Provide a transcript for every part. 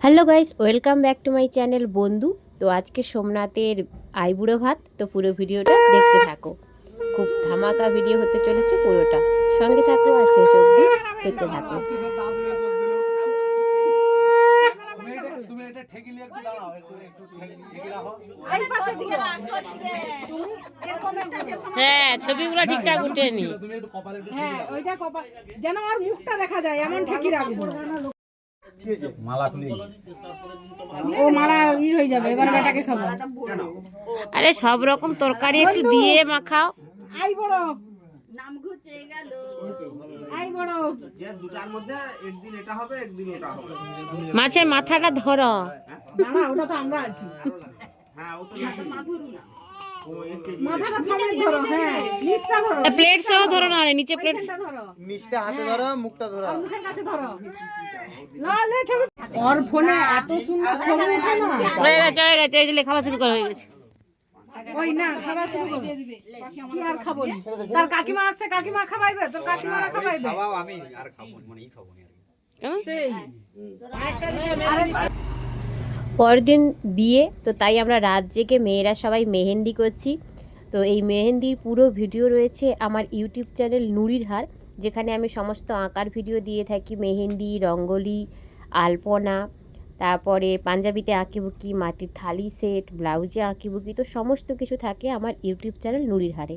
Hello guys, welcome back to my channel বন্ধু। তো আজকে সোমনাথের আইবুড়ো ভাত। তো পুরো ভিডিওটা দেখতে থাকো, খুব ধামাকা ভিডিও হতে চলেছে পুরোটা। সঙ্গে থাকো আর শেষ অবধি দেখতে থাকো। হ্যাঁ, ছবিগুলো ঠিকঠাক উঠেনি। হ্যাঁ, ওইটা কপাল যেন আর মুখটা দেখা যায় এমন ঠেকি রাখবো। মালা খুলে ও মালা হয়ে যাবে, এবার বেটাকে খাবো। আরে সব রকম তরকারি একটু দিয়ে মাখাও। আই বড় নাম ঘুচে গেল। আই বড় দুটার মধ্যে একদিন এটা হবে একদিন ওটা হবে। মাছের মাথাটা ধরো। না না, ওটা তো আমরা আছি। হ্যাঁ ও তো মাথাটা সমেত ধরো। হ্যাঁ, নিচটা ধরো। প্লেট সহ ধরো, না নিচে প্লেট ধরো, নিচটা হাতে ধরো, মুখটা ধরো। মুখের কাছে ধরো। লালে ছবি ওর ফোনে এত সুন্দর ছবি ওঠে না। হয়ে গেছে হয়ে গেছে, এই যে খাওয়া শুরু করা হয়ে গেছে। ওই না, খাবার শুরু করো। কি আর খাবো না? তার কাকিমা আসছে, কাকিমা খাওয়াইবে, তোর কাকিমারা খাওয়াইবে। খাওয়াও, আমি আর খাবো মানে খাবো না সেই পরদিন বিয়ে, তো তাই আমরা রাত জেগে মেয়েরা সবাই মেহেন্দি করছি। তো এই মেহেন্দির পুরো ভিডিও রয়েছে আমার ইউটিউব চ্যানেল নুরির হার, যেখানে আমি সমস্ত আঁকার ভিডিও দিয়ে থাকি। মেহেন্দি, রঙ্গোলি, আলপনা, তারপরে পাঞ্জাবিতে আঁকিবুকি, মাটির থালি সেট, ব্লাউজে আঁকিবুকি, তো সমস্ত কিছু থাকে আমার ইউটিউব চ্যানেল নুরির হারে।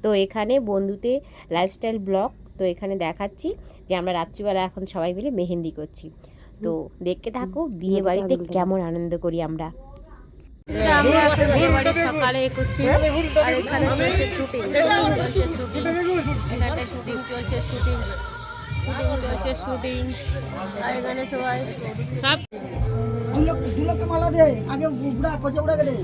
তো এখানে বন্ধুতে লাইফস্টাইল ব্লগ, তো এখানে দেখাচ্ছি যে আমরা রাত্রিবেলা এখন সবাই মিলে মেহেন্দি করছি। তো দেখতে থাকো বিয়ে বাড়িতে কেমন আনন্দ করি আমরা। আমরা একটা বিয়ে বাড়ি সকালে করছি, আর এখানে চলছে শুটিং, এখানে শুটিং চলছে, শুটিং চলছে, শুটিং। আর এখানে সবাই সব দুলোকে মালা দে আগে বুড়া কোচে উড়া গেলে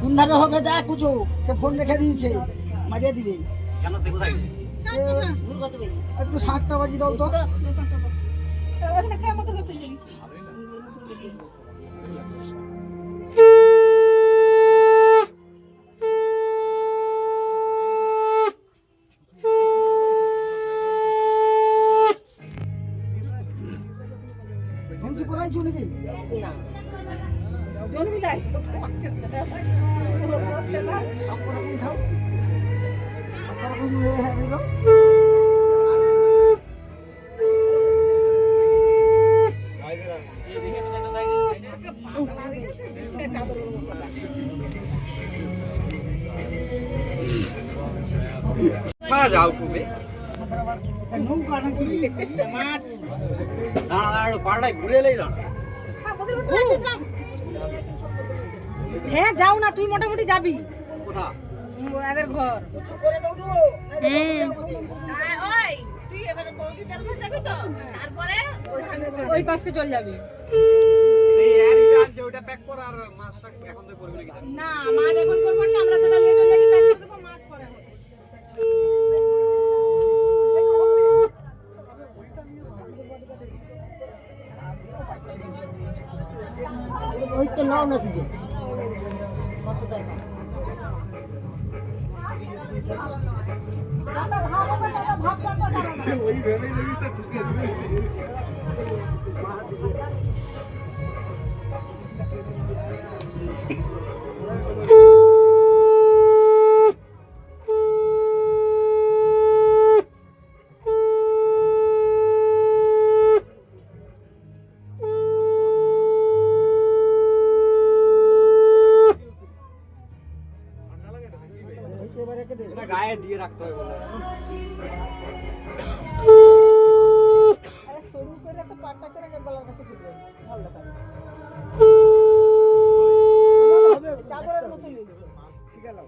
উন্ধারে হবে দেখ কুচু সে ফোন রেখে দিয়েছে মারিয়ে দিবে কেন সে কোথায় একটু 7টা বাজি দাও তো হেমসি পড়াই চলে যাই জন্মি যায় সম্পূর্ণ খাও সম্পূর্ণ হ্যাঁ দিল যাও তুমি নৌকা নাকি মাছ দাঁড়া দাঁড়া পাড়ায় ঘুরে এলেই দাঁড়া। হ্যাঁ যাও না, তুই মোটামুটি যাবি কোথা এদের ঘর। করে দাও তো ওই তুই এবারে বৌদি তেলফোন যাবি তো, তারপরে ওই পাশে চলে যাবি। সেই এরিটা আছে ওটা প্যাক কর, আর মাছটা এখন তো করবে নাকি না, মাছ এখন করবো না, আমরা সেটা নিয়ে চলে যাবি, প্যাক করে দেবো, মাছ পরে হবে। ওই তো নাও না সিজে এটা গায়ে দিয়ে রাখতে হবে বলে। শুরু করে তো পাটা করে গলার কাছে ঘুরবে, ভালো দেখাবে। চাদরের মতো লিখছে শিখালাম।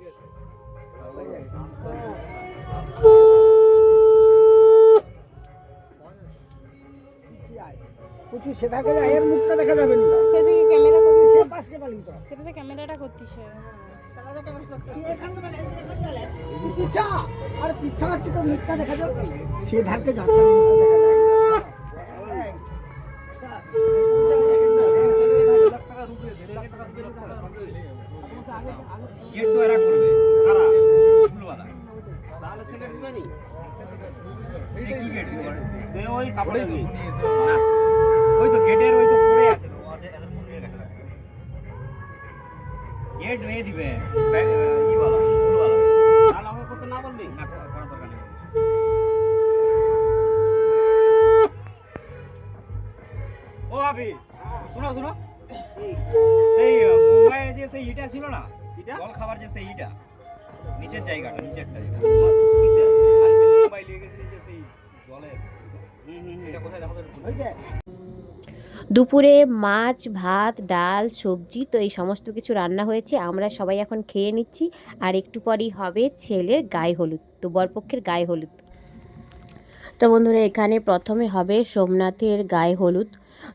কুচু সেটাকে এর মুখটা দেখা যাবে না সেদিকে ক্যামেরা করতে, সে পাশকে পালি তো সেটাতে ক্যামেরাটা করতিস। পিছা আর পিছা একটু তো মুখটা দেখা যাবে সে ধারকে যাচ্ছে মুখটা দেখা যায় দিবে ইওয়ালা ফুলওয়ালা আর আমাকে করতে না বললি না কোনো দরকার নেই ও আবি শোনো শোনো সেই মুম্বাইয়ে যে সেই ইটা ছিল না এটা? জল খাবার যে সেই ইটা নিচের জায়গাটা নিচেরটা আর সেই মুম্বাই নিয়ে গেছিলি যে সেই জলের এটা কোথায় দেখো তো? ওই যে দুপুরে মাছ ভাত ডাল সবজি তো এই সমস্ত কিছু রান্না হয়েছে। আমরা সবাই এখন খেয়ে নিচ্ছি আর একটু পরেই হবে ছেলের গায়ে হলুদ, তো বরপক্ষের গায়ে হলুদ। তো বন্ধুরা এখানে প্রথমে হবে সোমনাথের গায়ে হলুদ।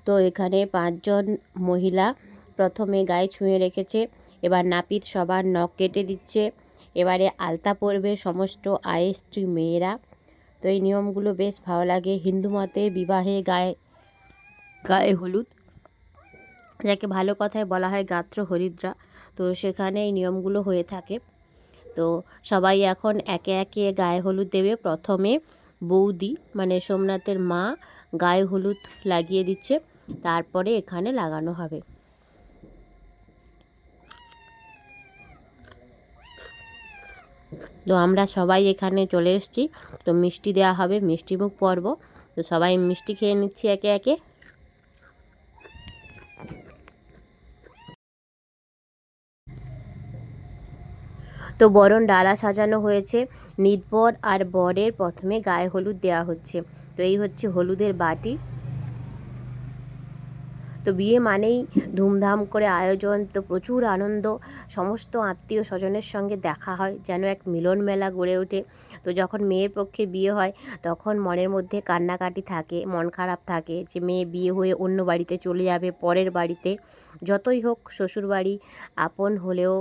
তো এখানে 5 জন মহিলা প্রথমে গায়ে ছুঁয়ে রেখেছে, এবার নাপিত সবার নখ কেটে দিচ্ছে, এবারে আলতা পরবে সমস্ত আয়েস্ত্রী মেয়েরা। তো এই নিয়মগুলো বেশ ভালো লাগে। হিন্দু মতে বিবাহে গায়ে হলুদ, যাকে ভালো কথায় বলা হয় গাত্র হরিদ্রা, তো সেখানে এই নিয়মগুলো হয়ে থাকে। তো সবাই এখন একে একে গায়ে হলুদ দেবে। প্রথমে বৌদি মানে সোমনাথের মা গায়ে হলুদ লাগিয়ে দিচ্ছে, তারপরে এখানে লাগানো হবে। তো আমরা সবাই এখানে চলে এসেছি, তো মিষ্টি দেওয়া হবে, মিষ্টিমুখ পর্ব। তো সবাই মিষ্টি খেয়ে নিচ্ছি একে একে। তো বরণ ডালা সাজানো হয়েছে, নিতবর আর বরের প্রথমে গায়ে হলুদ দেওয়া হচ্ছে। তো এই হচ্ছে হলুদের বাটি। তো বিয়ে মানেই ধুমধাম করে আয়োজন, তো প্রচুর আনন্দ, সমস্ত আত্মীয় স্বজনের সঙ্গে দেখা হয়, যেন এক মিলন মেলা গড়ে ওঠে। তো যখন মেয়ের পক্ষে বিয়ে হয় তখন মনের মধ্যে কান্নাকাটি থাকে, মন খারাপ থাকে যে মেয়ে বিয়ে হয়ে অন্য বাড়িতে চলে যাবে, পরের বাড়িতে। যতই হোক শ্বশুরবাড়ি আপন হলেও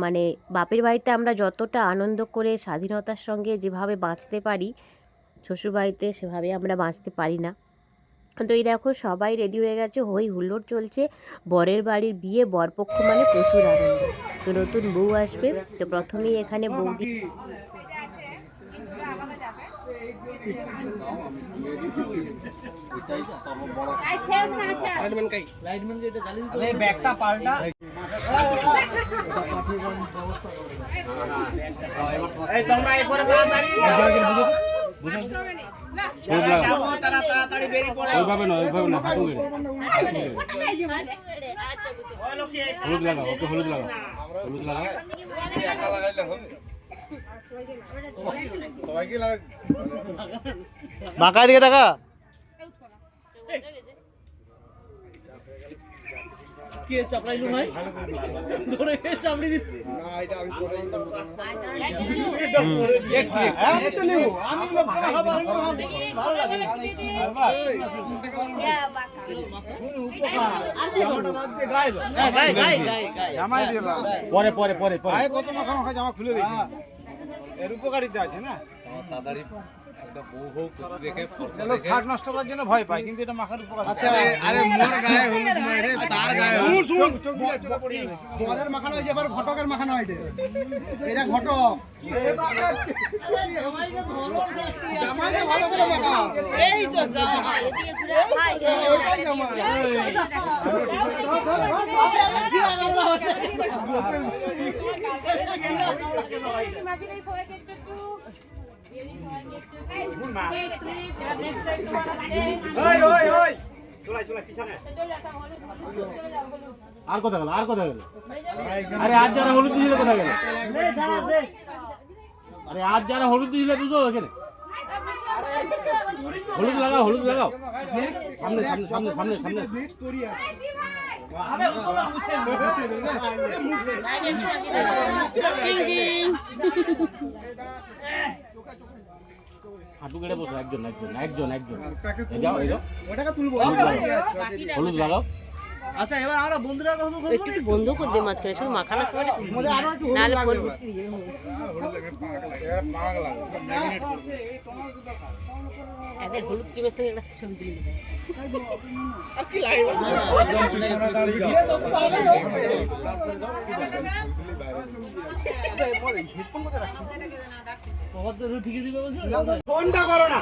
মানে বাপের বাড়িতে আমরা যতটা আনন্দ করে স্বাধীনতার সঙ্গে যেভাবে বাঁচতে পারি, শ্বশুরবাড়িতে সেভাবে আমরা বাঁচতে পারি না। তো এই দেখো সবাই রেডি হয়ে গেছে, হই হুল্লোড় চলছে। বরের বাড়ির বিয়ে, বরপক্ষ মানে প্রচুর আনন্দ। তো নতুন বউ আসবে, তো প্রথমেই এখানে বৌদি আরে ব্যাগটা পাল্টা এই তোমরা একবারে তাড়াতাড়ি তাড়াতাড়ি বেরিয়ে পড়ো ওইভাবে না হাঁটু গেড়ে হলুদ লাগাও, ওকে হলুদ লাগাও, হলুদ লাগাও। বাঁকা দিকে দেখা কে চাপড়াইলো ভাই ধরে চাপড়ি দিতে পরে পরে পরে পরে কত মাখা মাখা জামা খুলে দেখি এর উপকারিতা আছে না তাড়াতাড়ি একটা বউ হোক দেখে লোক শাক নষ্ট করার জন্য ভয় পায়, কিন্তু এটা মাখার উপকার। আচ্ছা আরে মোর গায়ে হলুদ নয় রে, তার গায়ে হলুদ। বরের মাখানো হয়েছে, এবার ঘটকের মাখানো হয়েছে। এটা ঘটক জামাইকে ভালো করে মাখাও। এই তো জামাই এইটাই জামাই। আর কোথায় গেল, আর কোথায় গেল? আরে আজ যারা হলুদ দিয়েছিল কোথায় গেল? আরে আজ যারা হলুদ দিয়েছিল দুটো এখানে হলুদ লাগাও, হলুদ লাগাও। সামনে সামনে সামনে সামনে সামনে হাঁটু কেটে বসো, একজন একজন একজন একজন যাও, এই যাও, ওটাকে তুলবো। হলুদ লাগাও। আচ্ছা এবার আমরা বন্ধুরা কথা বলবো। একটু বন্ধ করে দে মাঝখানে, শুধু মাখানো সময় আরো একটু নাহলে পরে এদের হলুদ ক্রিমের সঙ্গে একটা ছবি তুলে নেবে। ফোনটা করো না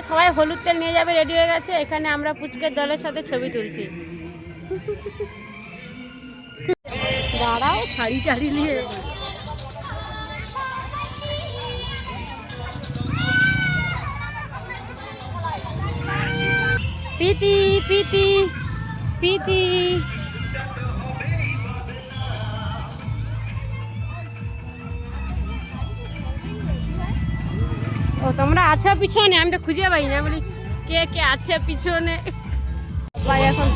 সবাই হলুদ তেল নিয়ে যাবে, রেডি হয়ে গেছে। এখানে আমরা পুচকের দলের সাথে ছবি তুলছি। শাড়ি টাড়ি নিয়ে প্রীতি প্রীতি প্রীতি ও তোমরা আছো পিছনে, আমি তো খুঁজে পাই না, বলি কে কে আছে পিছনে। ভাই এখন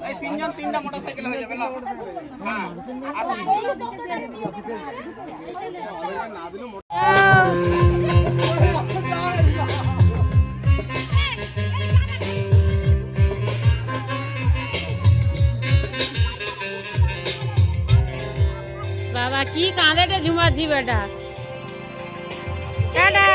এই তিনজন তিনটা মোটরসাইকেল হয়ে যাবে না? হ্যাঁ। বাবা কি কাঁদেটে ঝুমাচ্ছি বেটা টাটা।